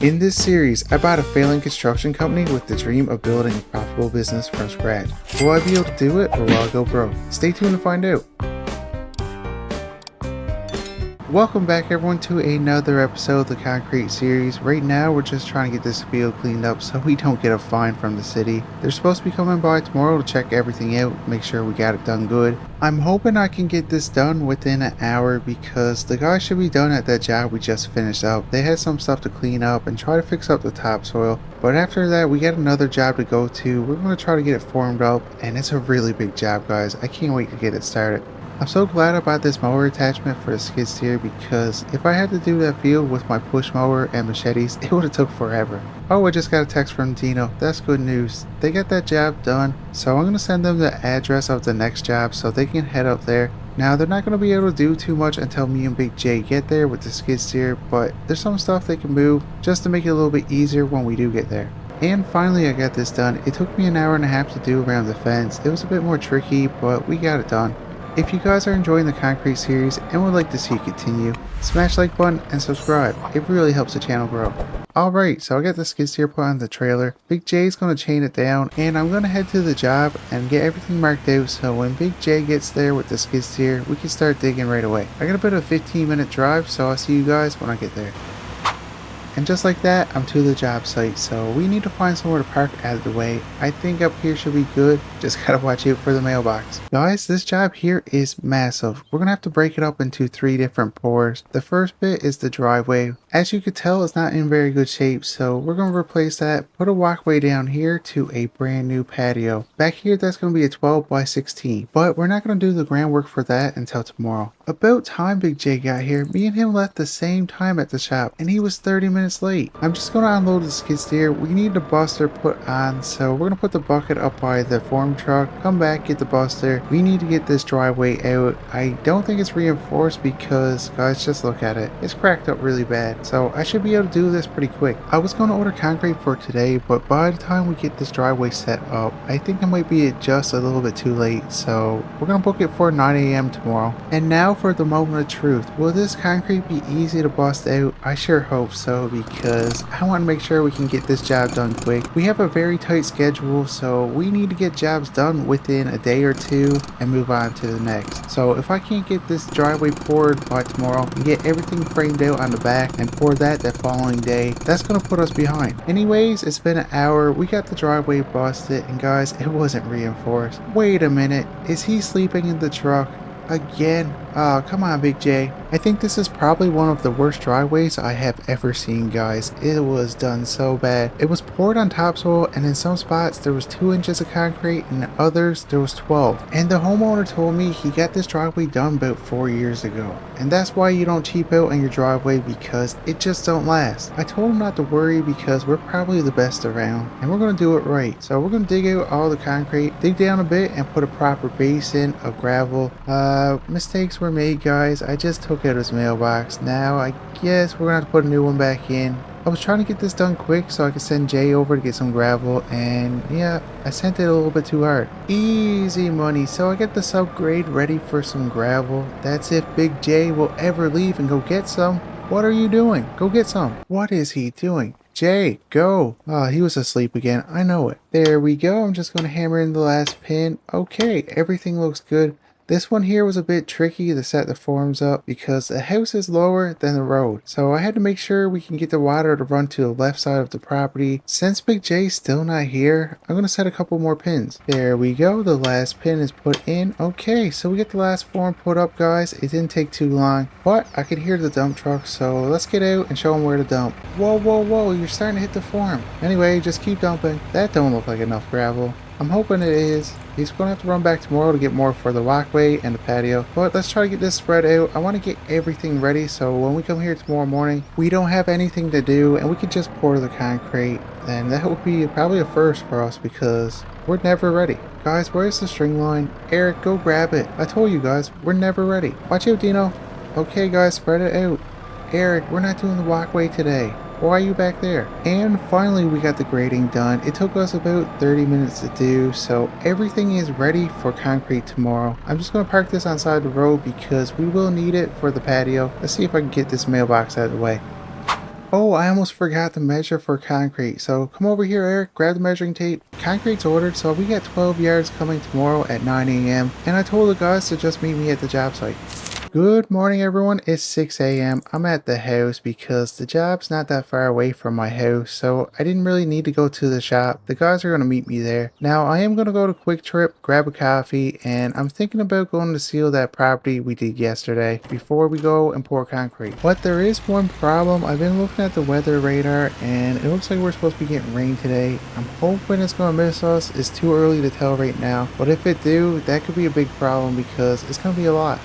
In this series, I bought a failing construction company with the dream of building a profitable business from scratch. Will I be able to do it or will I go broke? Stay tuned to find out. Welcome back everyone to another episode of the Concrete series. Right now we're just trying to get this field cleaned up so we don't get a fine from the city. They're supposed to be coming by tomorrow to check everything out, make sure we got it done good. I'm hoping I can get this done within an hour because the guys should be done at that job we just finished up. They had some stuff to clean up and try to fix up the topsoil. But after that we got another job to go to. We're going to try to get it formed up and it's a really big job, guys. I can't wait to get it started. I'm so glad I bought this mower attachment for the skid steer because if I had to do that field with my push mower and machetes, it would have took forever. Oh, I just got a text from Dino. That's good news. They got that job done, so I'm going to send them the address of the next job so they can head up there. Now, they're not going to be able to do too much until me and Big J get there with the skid steer, but there's some stuff they can move just to make it a little bit easier when we do get there. And finally I got this done. It took me an hour and a half to do around the fence. It was a bit more tricky, but we got it done. If you guys are enjoying the Concrete series and would like to see it continue, smash like button and subscribe. It really helps the channel grow. Alright, so I got the skid steer put on the trailer. Big J's going to chain it down and I'm going to head to the job and get everything marked out so when Big J gets there with the skid steer, we can start digging right away. I got about a 15-minute drive, so I'll see you guys when I get there. And just like that, I'm to the job site, so we need to find somewhere to park out of the way. I think up here should be good, just gotta watch out for the mailbox. Guys, this job here is massive. We're gonna have to break it up into 3 different pours. The first bit is the driveway. As you could tell, it's not in very good shape, so we're gonna replace that, put a walkway down here to a brand new patio. Back here, that's gonna be a 12 by 16, but we're not gonna do the groundwork for that until tomorrow. About time Big J got here, me and him left the same time at the shop, and he was 30 minutes late. I'm just gonna unload the skid steer. We need the buster put on, so we're gonna put the bucket up by the form truck, come back, get the buster. We need to get this driveway out. I don't think it's reinforced because, guys, just look at it. It's cracked up really bad, so I should be able to do this pretty quick. I was gonna order concrete for today, but by the time we get this driveway set up, I think it might be just a little bit too late, so we're gonna book it for 9 a.m. tomorrow. And now for the moment of truth. Will this concrete be easy to bust out? I sure hope so because I want to make sure we can get this job done quick. We have a very tight schedule, so we need to get jobs done within a day or two and move on to the next. So if I can't get this driveway poured by tomorrow and get everything framed out on the back and pour that the following day, that's going to put us behind. Anyways, it's been an hour. We got the driveway busted and guys, it wasn't reinforced. Wait a minute, is he sleeping in the truck again? Oh, come on, Big J. I think this is probably one of the worst driveways I have ever seen, guys. It was done so bad. It was poured on topsoil, and in some spots there was 2 inches of concrete, and in others there was 12. And the homeowner told me he got this driveway done about 4 years ago. And that's why you don't cheap out on your driveway, because it just don't last. I told him not to worry because we're probably the best around, and we're going to do it right. So we're going to dig out all the concrete, dig down a bit, and put a proper base in of gravel. Mistakes were made, guys. I just took out his mailbox. Now I guess we're gonna have to put a new one back in. I was trying to get this done quick so I could send Jay over to get some gravel, and yeah, I sent it a little bit too hard. Easy money. So I get the subgrade ready for some gravel. That's if Big J will ever leave and go get some. What are you doing? Go get some. What is he doing? Jay, go. Oh, he was asleep again. I know it. There we go. I'm just gonna hammer in the last pin. Okay, everything looks good. This one here was a bit tricky to set the forms up because the house is lower than the road. So I had to make sure we can get the water to run to the left side of the property. Since Big J's still not here, I'm going to set a couple more pins. There we go. The last pin is put in. Okay, so we get the last form put up, guys. It didn't take too long, but I could hear the dump truck. So let's get out and show them where to dump. Whoa, whoa, whoa. You're starting to hit the form. Anyway, just keep dumping. That don't look like enough gravel. I'm hoping it is. He's going to have to run back tomorrow to get more for the walkway and the patio. But let's try to get this spread out. I want to get everything ready so when we come here tomorrow morning, we don't have anything to do and we can just pour the concrete. And that would be probably a first for us because we're never ready. Guys, where's the string line? Eric, go grab it. I told you guys, we're never ready. Watch out, Dino. Okay, guys, spread it out. Eric, we're not doing the walkway today. Why are you back there? And finally we got the grading done. It took us about 30 minutes to do, so everything is ready for concrete tomorrow. I'm just going to park this on the side of the road because we will need it for the patio. Let's see if I can get this mailbox out of the way. Oh, I almost forgot to measure for concrete. So come over here, Eric, grab the measuring tape. Concrete's ordered, so we got 12 yards coming tomorrow at 9 a.m. And I told the guys to just meet me at the job site. Good morning, everyone. It's 6 a.m. I'm at the house because the job's not that far away from my house, so I didn't really need to go to the shop. The guys are going to meet me there. Now, I am going to go to Quick Trip, grab a coffee, and I'm thinking about going to seal that property we did yesterday before we go and pour concrete. But there is one problem. I've been looking at the weather radar, and it looks like we're supposed to be getting rain today. I'm hoping it's going to miss us. It's too early to tell right now, but if it do, that could be a big problem because it's going to be a lot.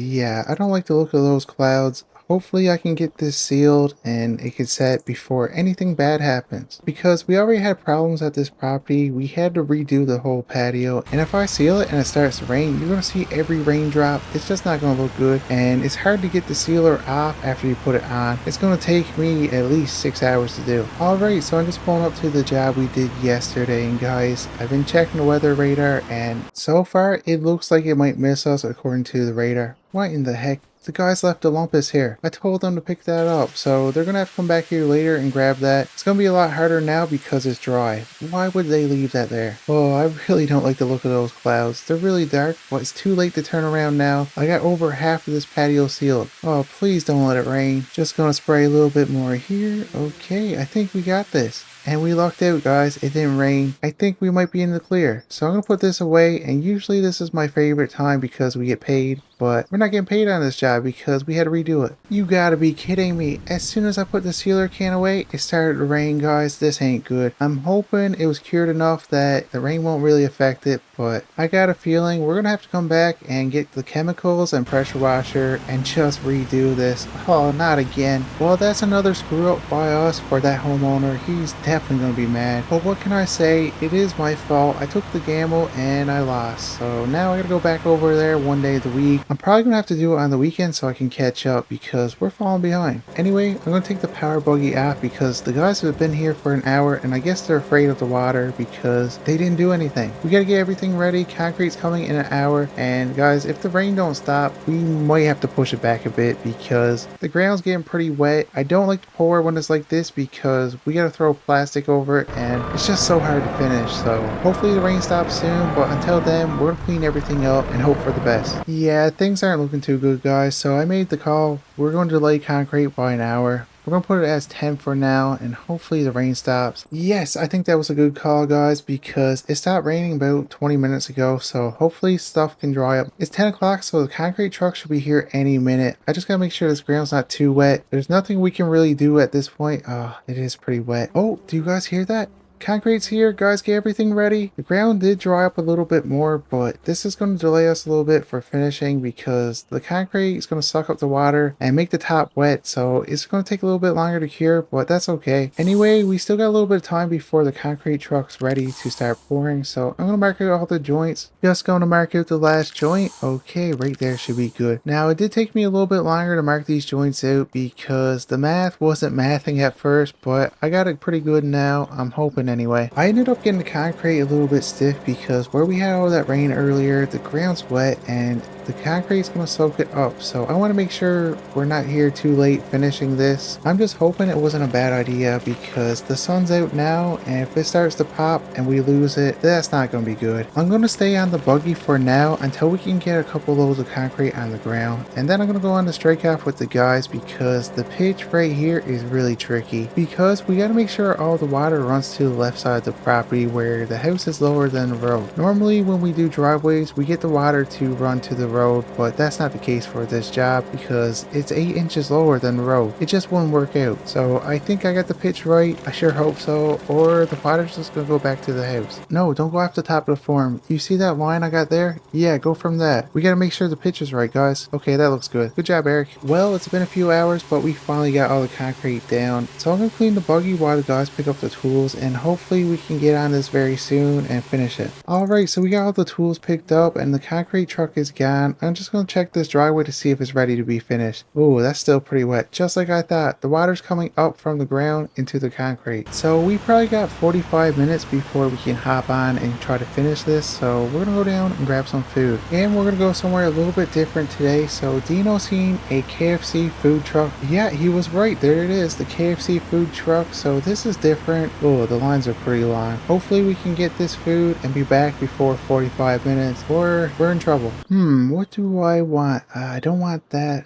Yeah, I don't like the look of those clouds. Hopefully I can get this sealed and it can set before anything bad happens. Because we already had problems at this property, we had to redo the whole patio. And if I seal it and it starts to rain, you're going to see every raindrop. It's just not going to look good. And it's hard to get the sealer off after you put it on. It's going to take me at least 6 hours to do. Alright, so I'm just pulling up to the job we did yesterday. And guys, I've been checking the weather radar and so far it looks like it might miss us according to the radar. What in the heck? The guys left a lumpus here. I told them to pick that up, so they're gonna have to come back here later and grab that. It's gonna be a lot harder now because it's dry. Why would they leave that there? Oh, I really don't like the look of those clouds. They're really dark, but it's too late to turn around now. I got over half of this patio sealed. Oh, please don't let it rain. Just gonna spray a little bit more here. Okay, I think we got this. And we lucked out, guys. It didn't rain. I think we might be in the clear. So I'm going to put this away. And usually this is my favorite time because we get paid. But we're not getting paid on this job because we had to redo it. You gotta be kidding me. As soon as I put the sealer can away, it started to rain, guys. This ain't good. I'm hoping it was cured enough that the rain won't really affect it. But I got a feeling we're going to have to come back and get the chemicals and pressure washer and just redo this. Oh, not again. Well, that's another screw up by us for that homeowner. He's definitely going to be mad. But what can I say? It is my fault. I took the gamble and I lost. So now I got to go back over there one day of the week. I'm probably going to have to do it on the weekend so I can catch up because we're falling behind. Anyway, I'm going to take the power buggy off because the guys have been here for an hour and I guess they're afraid of the water because they didn't do anything. We got to get everything ready. Concrete's coming in an hour, and guys, if the rain don't stop, we might have to push it back a bit because the ground's getting pretty wet. I don't like to pour when it's like this because we got to throw plastic over it and it's just so hard to finish. So hopefully the rain stops soon, but until then we're gonna clean everything up and hope for the best. Yeah, things aren't looking too good, guys, so I made the call. We're going to delay concrete by an hour. We're going to put it as 10 for now, and hopefully the rain stops. Yes, I think that was a good call, guys, because it stopped raining about 20 minutes ago, so hopefully stuff can dry up. It's 10 o'clock, so the concrete truck should be here any minute. I just got to make sure this ground's not too wet. There's nothing we can really do at this point. It is pretty wet. Oh, do you guys hear that? Concrete's here, guys, get everything ready. The ground did dry up a little bit more, but this is going to delay us a little bit for finishing because the concrete is going to suck up the water and make the top wet, so it's going to take a little bit longer to cure, but that's okay. Anyway, we still got a little bit of time before the concrete truck's ready to start pouring, so I'm going to mark out all the joints. Just going to mark out the last joint. Okay, right there should be good. Now, it did take me a little bit longer to mark these joints out because the math wasn't mathing at first, but I got it pretty good now. I'm hoping anyway. I ended up getting the concrete a little bit stiff because where we had all that rain earlier, the ground's wet and the concrete's going to soak it up. So I want to make sure we're not here too late finishing this. I'm just hoping it wasn't a bad idea because the sun's out now and if it starts to pop and we lose it, that's not going to be good. I'm going to stay on the buggy for now until we can get a couple loads of concrete on the ground. And then I'm going to go on the strike off with the guys because the pitch right here is really tricky because we got to make sure all the water runs to the left side of the property where the house is lower than the road. Normally when we do driveways, we get the water to run to the road, but that's not the case for this job because it's 8 inches lower than the road. It just won't work out. So I think I got the pitch right. I sure hope so, or the water's just gonna go back to the house. No, don't go off the top of the form. You see that line I got there? Yeah, go from that. We gotta make sure the pitch is right, guys. Okay, that looks good. Good job, Eric. Well, it's been a few hours, but we finally got all the concrete down. So I'm gonna clean the buggy while the guys pick up the tools and hopefully we can get on this very soon and finish it. Alright, so we got all the tools picked up and the concrete truck is gone. I'm just going to check this driveway to see if it's ready to be finished. Oh, that's still pretty wet, just like I thought. The water's coming up from the ground into the concrete. So we probably got 45 minutes before we can hop on and try to finish this. So we're going to go down and grab some food. And we're going to go somewhere a little bit different today. So Dino seen a KFC food truck. Yeah, he was right. There it is, the KFC food truck. So this is different. Oh, the lines are pretty long. Hopefully we can get this food and be back before 45 minutes or we're in trouble. What do I want? I don't want that.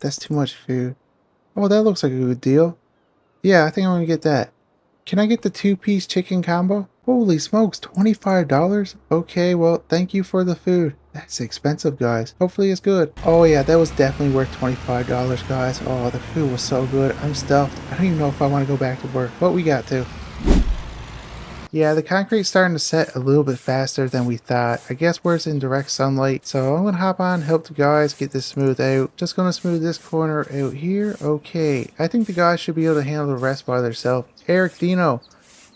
That's too much food. Oh, that looks like a good deal. Yeah, I think I'm gonna get that. Can I get the 2-piece chicken combo? Holy smokes, $25? Okay, well, thank you for the food. That's expensive, guys. Hopefully it's good. Oh yeah, that was definitely worth $25, guys. Oh, the food was so good. I'm stuffed. I don't even know if I want to go back to work, but we got to. Yeah, the concrete's starting to set a little bit faster than we thought. I guess where it's in direct sunlight. So I'm going to hop on, help the guys get this smoothed out. Just going to smooth this corner out here. Okay, I think the guys should be able to handle the rest by themselves. Eric, Dino,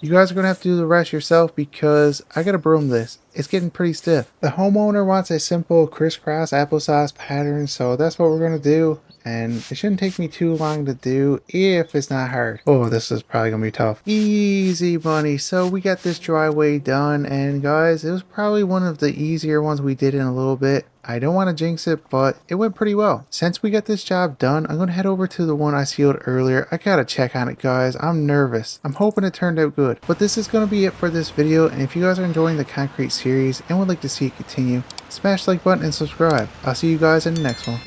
you guys are going to have to do the rest yourself because I got to broom this. It's getting pretty stiff. The homeowner wants a simple crisscross applesauce pattern, so that's what we're going to do. And it shouldn't take me too long to do if it's not hard. Oh, this is probably gonna be tough. Easy money. So we got this driveway done, and guys, it was probably one of the easier ones we did in a little bit. I don't want to jinx it, but it went pretty well. Since we got this job done, I'm going to head over to the one I sealed earlier. I gotta check on it, guys. I'm nervous. I'm hoping it turned out good. But this is going to be it for this video, and if you guys are enjoying the concrete series and would like to see it continue, smash the like button and subscribe. I'll see you guys in the next one.